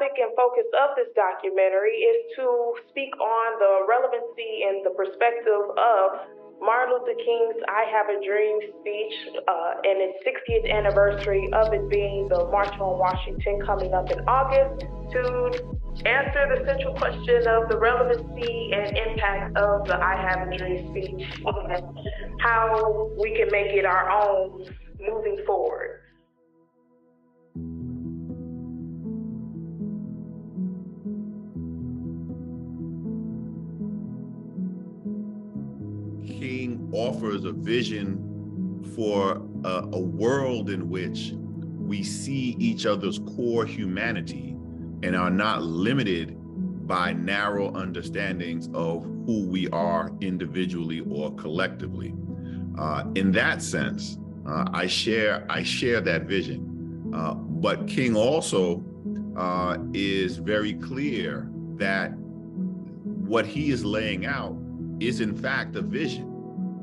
topic and focus of this documentary is to speak on the relevancy and the perspective of Martin Luther King's I Have a Dream speech and its 60th anniversary of it being the March on Washington coming up in August, to answer the central question of the relevancy and impact of the I Have a Dream speech and how we can make it our own moving forward. King offers a vision for a world in which we see each other's core humanity and are not limited by narrow understandings of who we are individually or collectively. In that sense, I share that vision. But King also is very clear that what he is laying out is in fact a vision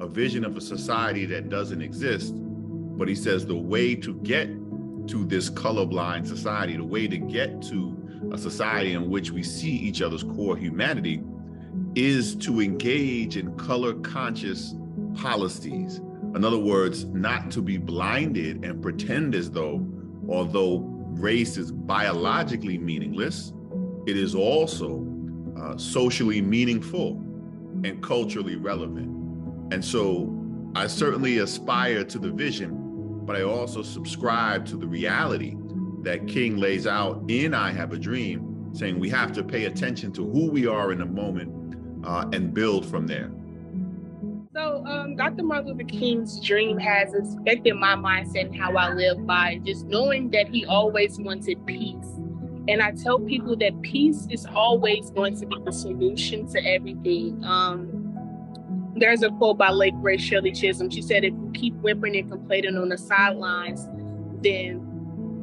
of a society that doesn't exist. But he says the way to get to this colorblind society, the way to get to a society in which we see each other's core humanity, is to engage in color conscious policies. In other words, not to be blinded and pretend as though, although race is biologically meaningless, it is also socially meaningful and culturally relevant. And so I certainly aspire to the vision, but I also subscribe to the reality that King lays out in I Have a Dream, saying we have to pay attention to who we are in the moment and build from there. So Dr. Martin Luther King's dream has affected my mindset and how I live by just knowing that he always wanted peace. And I tell people that peace is always going to be the solution to everything. There's a quote by late great Shirley Chisholm. She said, if you keep whimpering and complaining on the sidelines, then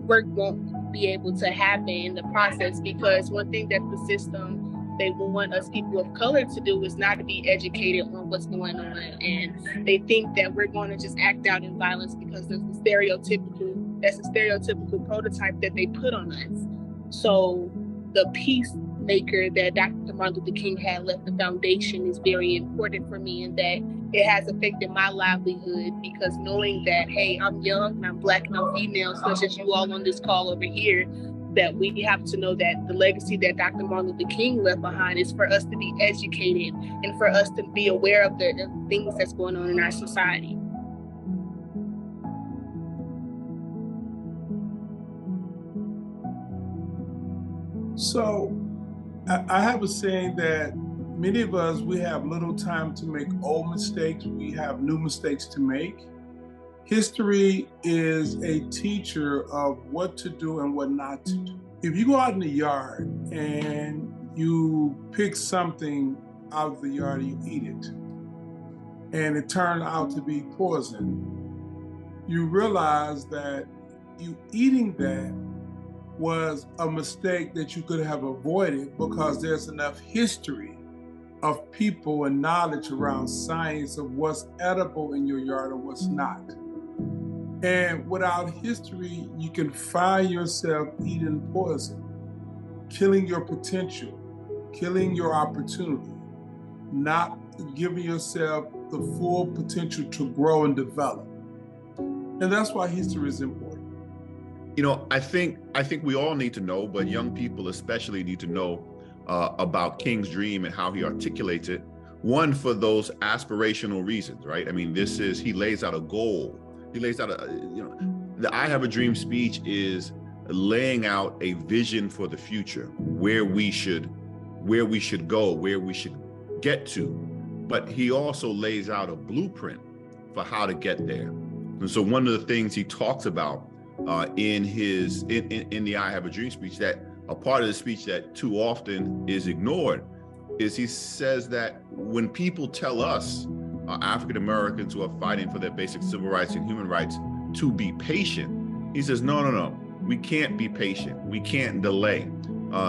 work won't be able to happen in the process, because one thing that the system, they want us people of color to do is not to be educated on what's going on. And they think that we're going to just act out in violence because that's a stereotypical prototype that they put on us. So the peacemaker that Dr. Martin Luther King had left the foundation is very important for me, and that it has affected my livelihood, because knowing that, hey, I'm young and I'm Black and I'm female, such as you all on this call over here, that we have to know that the legacy that Dr. Martin Luther King left behind is for us to be educated and for us to be aware of the things that's going on in our society. So I have a saying that many of us, we have little time to make old mistakes. We have new mistakes to make. History is a teacher of what to do and what not to do. If you go out in the yard and you pick something out of the yard and you eat it, and it turned out to be poison, you realize that you eating that was a mistake that you could have avoided, because there's enough history of people and knowledge around science of what's edible in your yard and what's not. And without history, you can find yourself eating poison, killing your potential, killing your opportunity, not giving yourself the full potential to grow and develop. And that's why history is important. You know, I think we all need to know, but young people especially need to know about King's dream and how he articulates it. One, for those aspirational reasons, right? I mean, he lays out a goal. He lays out the I Have a Dream speech is laying out a vision for the future, where we should go, where we should get to. But he also lays out a blueprint for how to get there. And so one of the things he talks about in the I Have a Dream speech, that a part of the speech that too often is ignored, is he says that when people tell us, African Americans who are fighting for their basic civil rights and human rights, to be patient, he says, no, we can't be patient. We can't delay.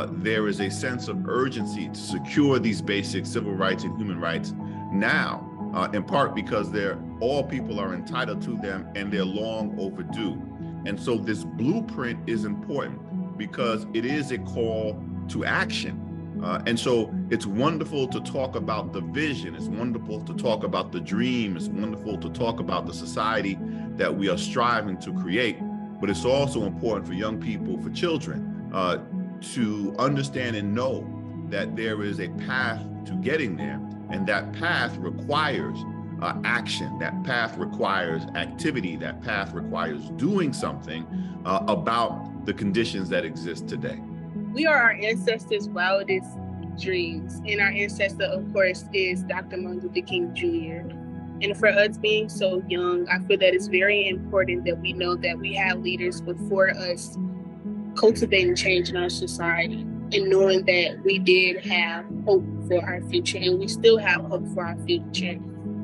There is a sense of urgency to secure these basic civil rights and human rights now, in part because all people are entitled to them and they're long overdue. And so this blueprint is important. because it is a call to action. And so it's wonderful to talk about the vision. It's wonderful to talk about the dream. It's wonderful to talk about the society that we are striving to create. But it's also important for young people, for children, to understand and know that there is a path to getting there. And that path requires action. That path requires activity. That path requires doing something about the conditions that exist today. We are our ancestors' wildest dreams. And our ancestor, of course, is Dr. Martin Luther King Jr. And for us being so young, I feel that it's very important that we know that we have leaders before us cultivating change in our society, and knowing that we did have hope for our future, and we still have hope for our future.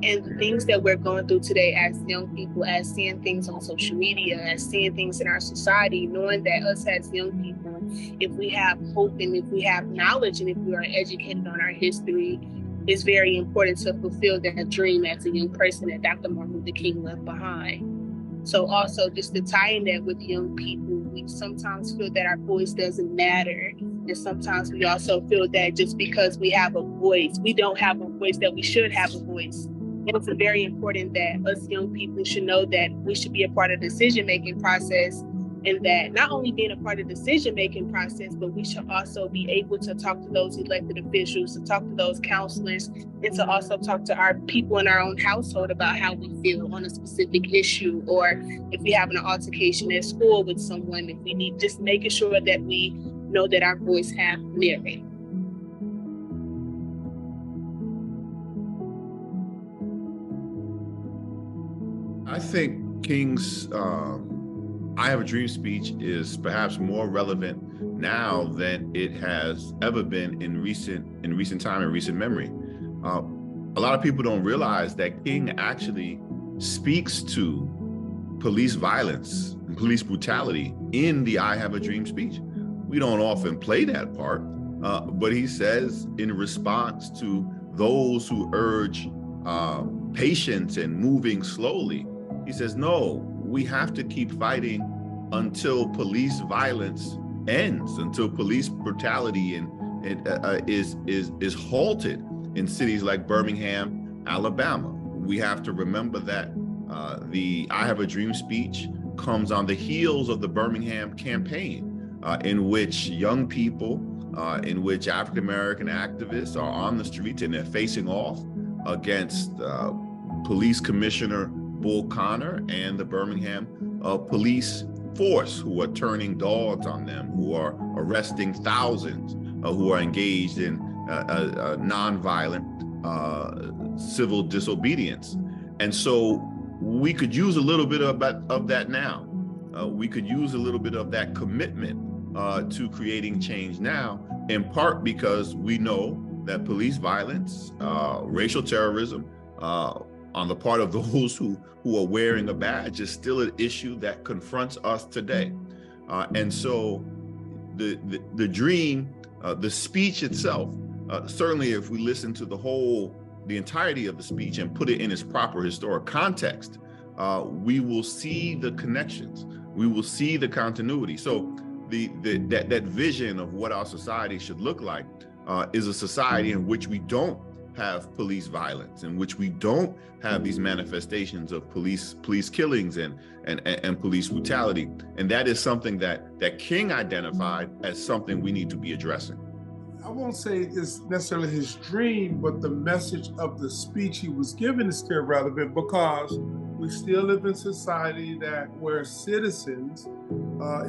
And the things that we're going through today as young people, as seeing things on social media, as seeing things in our society, knowing that us as young people, if we have hope and if we have knowledge and if we are educated on our history, it's very important to fulfill that dream as a young person that Dr. Martin Luther King left behind. So also just to tie in that with young people, we sometimes feel that our voice doesn't matter. And sometimes we also feel that just because we have a voice, we don't have a voice, that we should have a voice. And it's very important that us young people should know that we should be a part of the decision-making process, and that not only being a part of the decision-making process, but we should also be able to talk to those elected officials, to talk to those counselors, and to also talk to our people in our own household about how we feel on a specific issue, or if we have an altercation at school with someone, if we need, just making sure that we know that our voice has merit. I think King's I Have a Dream speech is perhaps more relevant now than it has ever been in recent time, in recent memory. A lot of people don't realize that King actually speaks to police violence and police brutality in the I Have a Dream speech. We don't often play that part, but he says in response to those who urge patience and moving slowly, he says, no, we have to keep fighting until police violence ends, until police brutality is halted in cities like Birmingham, Alabama. We have to remember that the I Have a Dream speech comes on the heels of the Birmingham campaign, in which young people, in which African-American activists are on the streets and they're facing off against Police Commissioner Bull Connor and the Birmingham police force, who are turning dogs on them, who are arresting thousands, who are engaged in nonviolent civil disobedience. And so we could use a little bit of that now. We could use a little bit of that commitment to creating change now, in part because we know that police violence, racial terrorism, on the part of those who are wearing a badge is still an issue that confronts us today. And so the dream, the speech itself, certainly if we listen to the entirety of the speech and put it in its proper historic context, we will see the connections, we will see the continuity. So that vision of what our society should look like is a society in which we don't have police violence, in which we don't have these manifestations of police killings and police brutality. And that is something that King identified as something we need to be addressing. I won't say it's necessarily his dream, but the message of the speech he was given is still relevant, because we still live in a society where citizens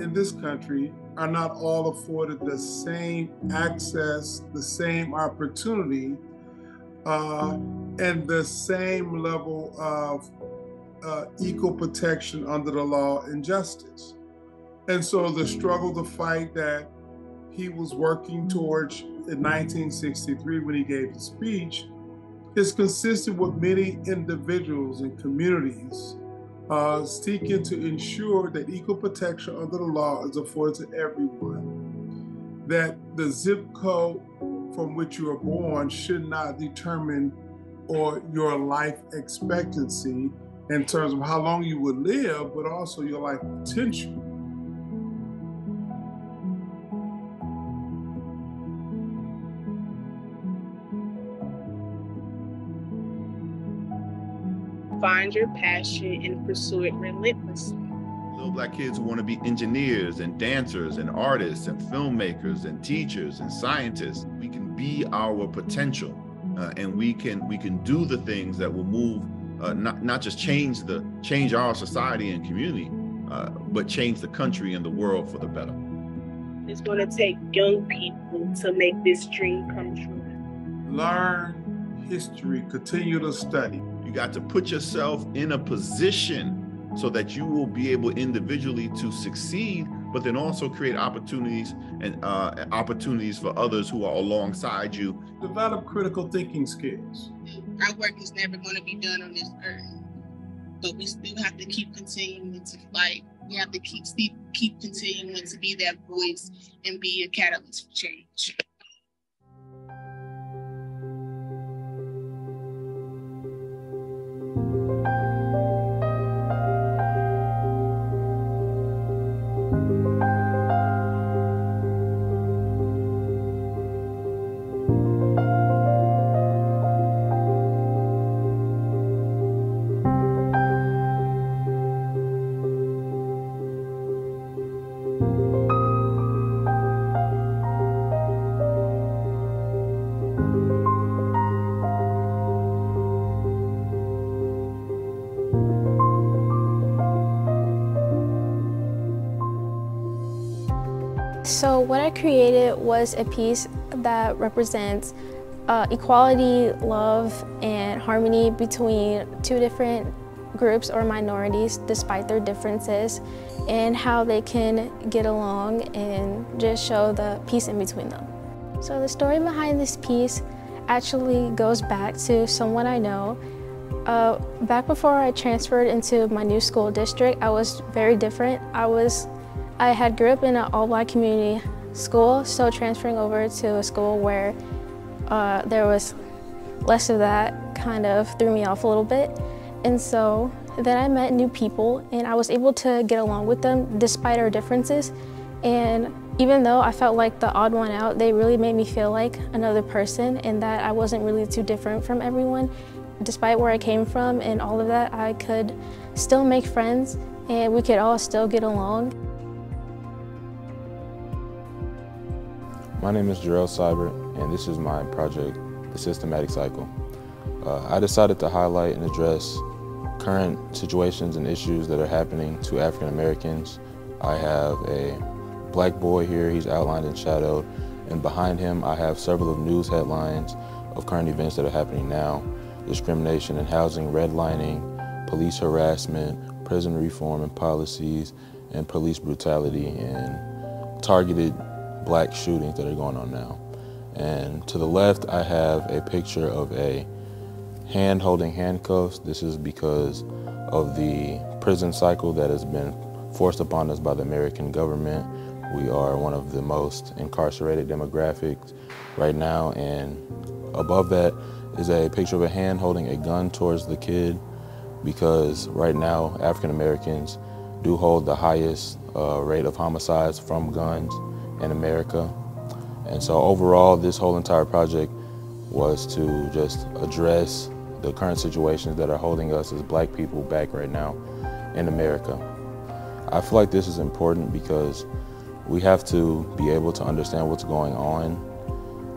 in this country are not all afforded the same access, the same opportunity, and the same level of equal protection under the law and justice. And so the struggle, the fight that he was working towards in 1963 when he gave the speech is consistent with many individuals and communities seeking to ensure that equal protection under the law is afforded to everyone, that the zip code from which you are born should not determine your life expectancy in terms of how long you would live, but also your life potential. find your passion and pursue it relentlessly. Little Black kids who want to be engineers and dancers and artists and filmmakers and teachers and scientists. We can be our potential, and we can do the things that will move, not just change our society and community, but change the country and the world for the better. It's going to take young people to make this dream come true. Learn history, continue to study. You got to put yourself in a position so that you will be able individually to succeed, but then also create opportunities and opportunities for others who are alongside you. Develop critical thinking skills. Our work is never going to be done on this earth, but we still have to keep continuing to fight. We have to keep continuing to be that voice and be a catalyst for change. So what I created was a piece that represents equality, love, and harmony between two different groups or minorities despite their differences, and how they can get along and just show the peace in between them. So the story behind this piece actually goes back to someone I know. Back before I transferred into my new school district, I was very different. I had grew up in an all-Black community school, so transferring over to a school where there was less of that kind of threw me off a little bit. And so then I met new people, and I was able to get along with them despite our differences. And even though I felt like the odd one out, they really made me feel like another person, and that I wasn't really too different from everyone. Despite where I came from and all of that, I could still make friends, and we could all still get along. My name is Jarrell Seibert, and this is my project, The Systematic Cycle. I decided to highlight and address current situations and issues that are happening to African Americans. I have a Black boy here, he's outlined and shadowed, and behind him I have several of news headlines of current events that are happening now: discrimination in housing, redlining, police harassment, prison reform and policies, and police brutality, and targeted Black shootings that are going on now. And to the left, I have a picture of a hand holding handcuffs. This is because of the prison cycle that has been forced upon us by the American government. We are one of the most incarcerated demographics right now, and above that is a picture of a hand holding a gun towards the kid, because right now African Americans do hold the highest rate of homicides from guns in America. And so overall, this whole entire project was to just address the current situations that are holding us as Black people back right now in America. I feel like this is important because we have to be able to understand what's going on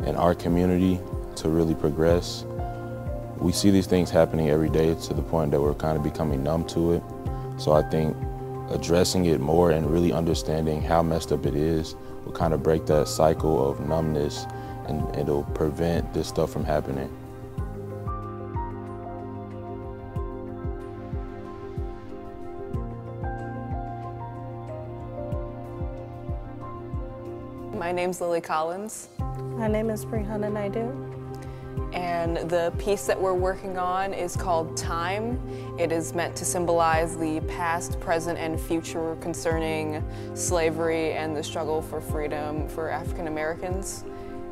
in our community to really progress. We see these things happening every day to the point that we're kind of becoming numb to it. So I think addressing it more and really understanding how messed up it is will kind of break that cycle of numbness, and it'll prevent this stuff from happening. My name's Lily Collins. My name is Brianna Naidu. And the piece that we're working on is called Time. It is meant to symbolize the past, present, and future concerning slavery and the struggle for freedom for African Americans.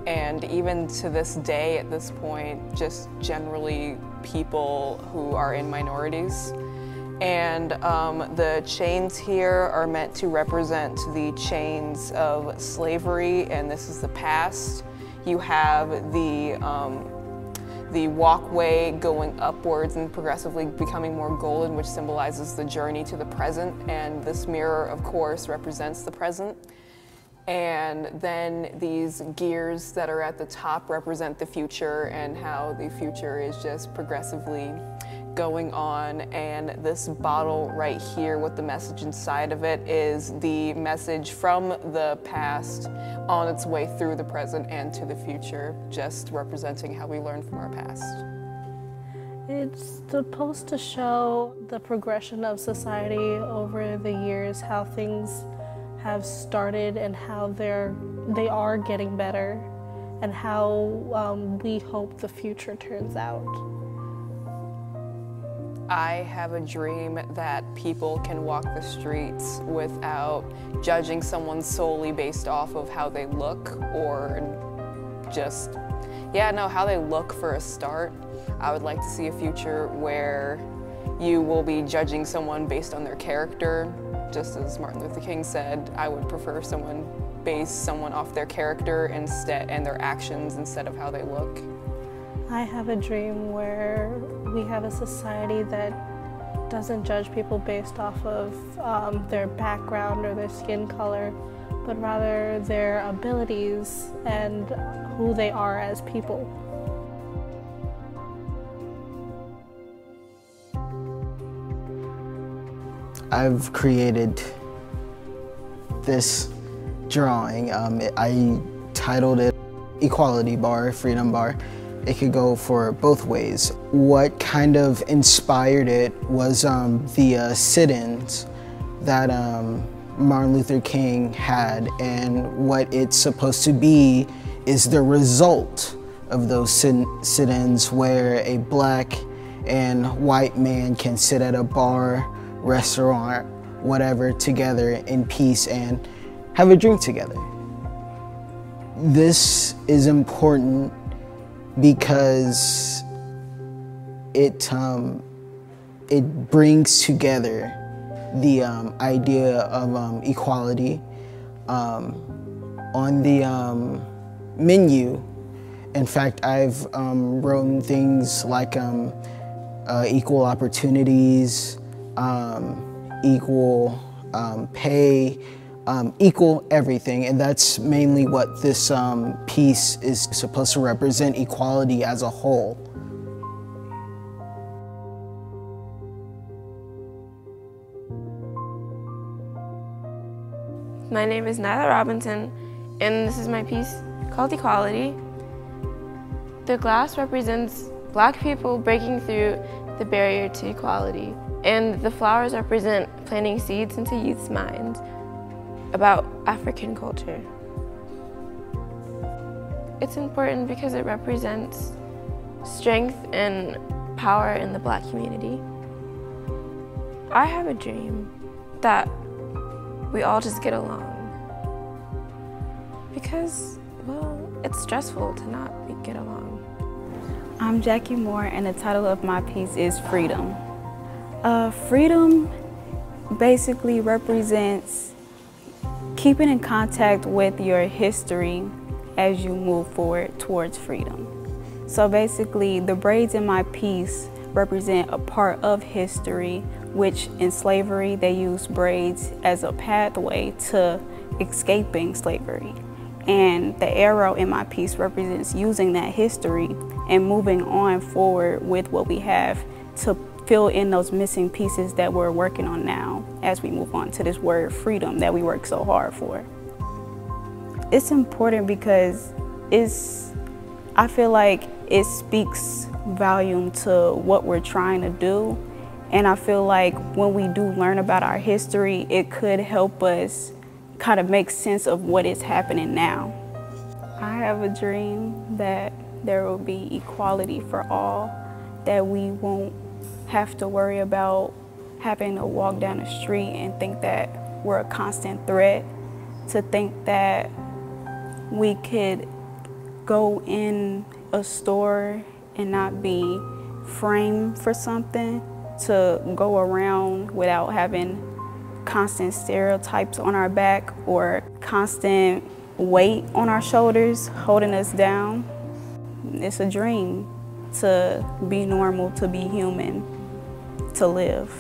And even to this day, at this point, just generally people who are in minorities. And the chains here are meant to represent the chains of slavery, and this is the past. You have the the walkway going upwards and progressively becoming more golden, which symbolizes the journey to the present, and this mirror, of course, represents the present. And then these gears that are at the top represent the future and how the future is just progressively going on. And this bottle right here with the message inside of it is the message from the past on its way through the present and to the future, just representing how we learn from our past. It's supposed to show the progression of society over the years, how things have started and how they are getting better, and how we hope the future turns out. I have a dream that people can walk the streets without judging someone solely based off of how they look, or just, how they look for a start. I would like to see a future where you will be judging someone based on their character. Just as Martin Luther King said, I would prefer someone base someone off their character instead and their actions instead of how they look. I have a dream where we have a society that doesn't judge people based off of their background or their skin color, but rather their abilities and who they are as people. I've created this drawing. I titled it Equality Bar, Freedom Bar. It could go for both ways. What kind of inspired it was the sit-ins that Martin Luther King had, and what it's supposed to be is the result of those sit-ins, where a black and white man can sit at a bar, restaurant, whatever, together in peace and have a drink together. This is important because it brings together the idea of equality. On the menu, in fact, I've written things like equal opportunities, equal pay, equal everything, and that's mainly what this piece is supposed to represent: equality as a whole. My name is Nyla Robinson, and this is my piece called Equality. The glass represents Black people breaking through the barrier to equality, and the flowers represent planting seeds into youth's minds about African culture. It's important because it represents strength and power in the Black community. I have a dream that we all just get along, because, well, it's stressful to not get along. I'm Jackie Moore, and the title of my piece is Freedom. Freedom basically represents keeping in contact with your history as you move forward towards freedom. So basically, the braids in my piece represent a part of history, which in slavery, they used braids as a pathway to escaping slavery. And the arrow in my piece represents using that history and moving on forward with what we have to fill in those missing pieces that we're working on now as we move on to this word freedom that we work so hard for. It's important because I feel like it speaks volume to what we're trying to do. And I feel like when we do learn about our history, it could help us kind of make sense of what is happening now. I have a dream that there will be equality for all, that we won't have to worry about having to walk down the street and think that we're a constant threat, to think that we could go in a store and not be framed for something, to go around without having constant stereotypes on our back or constant weight on our shoulders holding us down. It's a dream to be normal, to be human, to live.